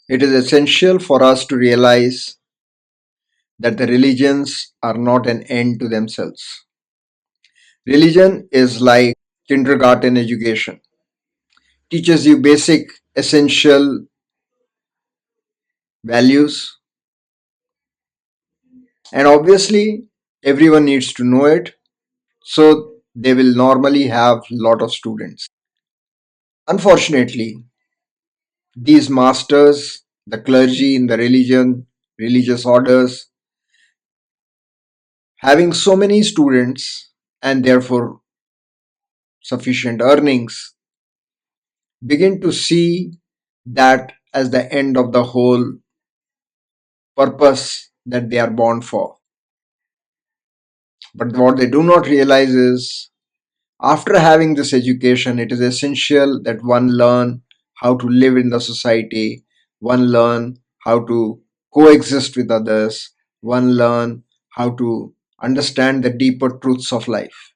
It is essential for us to realize that the religions are not an end to themselves. Religion is like kindergarten education, teaches you basic essential values, and obviously everyone needs to know it, so they will normally have lot of students. Unfortunately, these masters, the clergy in the religion, religious orders, having so many students and therefore sufficient earnings, begin to see that as the end of the whole purpose that they are born for. But what they do not realize is, after having this education, it is essential that one learn how to live in the society, one learn how to coexist with others, one learn how to understand the deeper truths of life.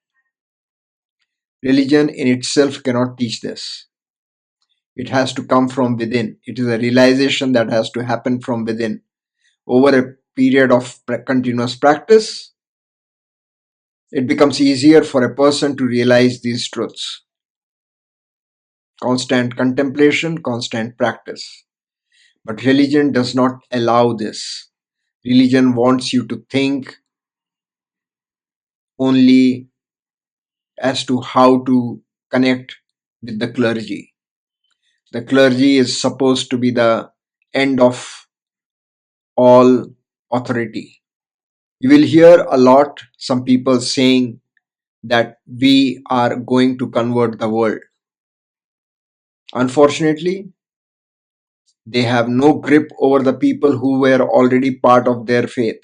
Religion in itself cannot teach this. It has to come from within. It is a realization that has to happen from within. Over a period of continuous practice, it becomes easier for a person to realize these truths. Constant contemplation, constant practice. But religion does not allow this. Religion wants you to think only as to how to connect with the clergy. The clergy is supposed to be the end of all authority. You will hear a lot some people saying that we are going to convert the world. Unfortunately, they have no grip over the people who were already part of their faith,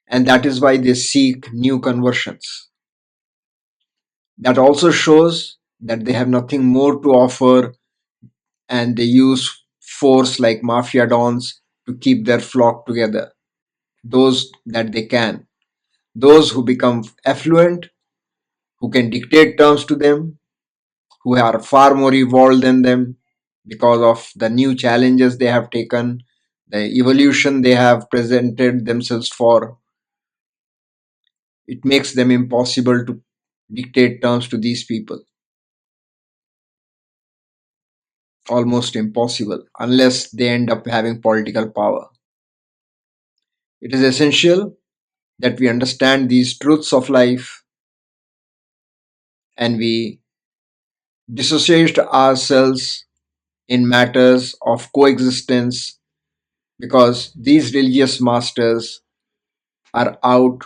and that is why they seek new conversions. That also shows that they have nothing more to offer, and they use force like mafia dons to keep their flock together. Those that they can. Those who become affluent, who can dictate terms to them, who are far more evolved than them because of the new challenges they have taken, the evolution they have presented themselves for. It makes them impossible to dictate terms to these people. Almost impossible unless they end up having political power. It is essential that we understand these truths of life and we dissociate ourselves in matters of coexistence, because these religious masters are out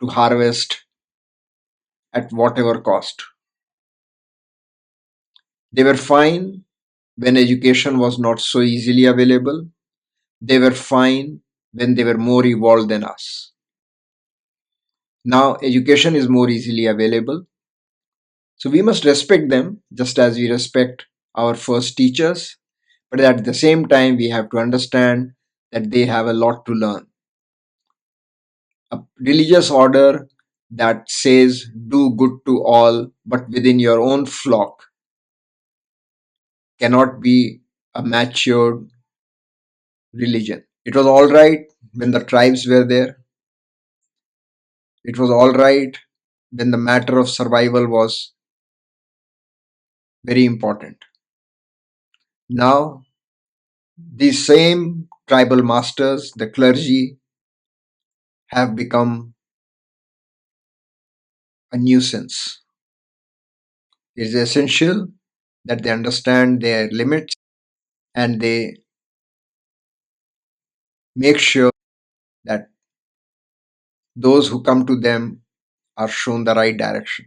to harvest at whatever cost. They were fine when education was not so easily available. They were fine when they were more evolved than us. Now, education is more easily available. So, we must respect them just as we respect our first teachers. But at the same time, we have to understand that they have a lot to learn. A religious order that says do good to all, but within your own flock, cannot be a matured religion. It was all right when the tribes were there. It was all right when the matter of survival was very important. Now, these same tribal masters, the clergy, have become a nuisance. It is essential that they understand their limits and they make sure that those who come to them are shown the right direction.